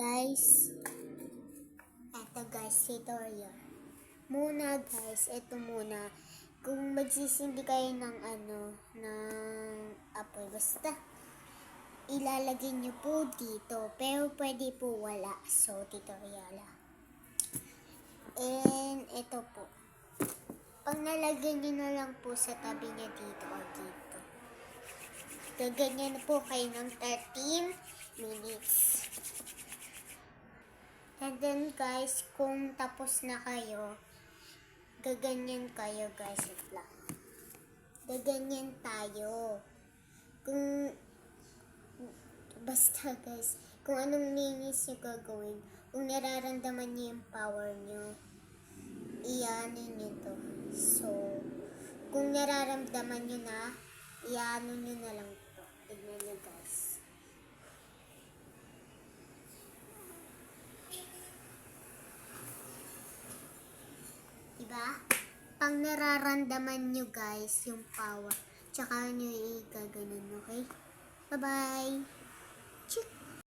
Guys, eto guys, tutorial. Muna guys, eto muna. Kung magsisindi kayo ng ng apoy, basta ilalagay nyo po dito. Pero pwede po wala. So, tutorial. And eto po. Pag nalagyan nyo na lang po sa tabi niya dito o dito. Gaganyan po kayo ng 13 minutes. And then guys, kung tapos na kayo, gaganyan kayo guys. Gaganyan tayo. Basta guys, kung anong linis nyo gagawin, kung nararamdaman nyo yung power nyo, iyaano nyo to. So, kung nararamdaman nyo na, iyaano nyo na lang to. Tignan nyo guys. Diba? Pang nararamdaman nyo guys yung power, tsaka nyo i-gaganon, okay? Bye-bye! Chik!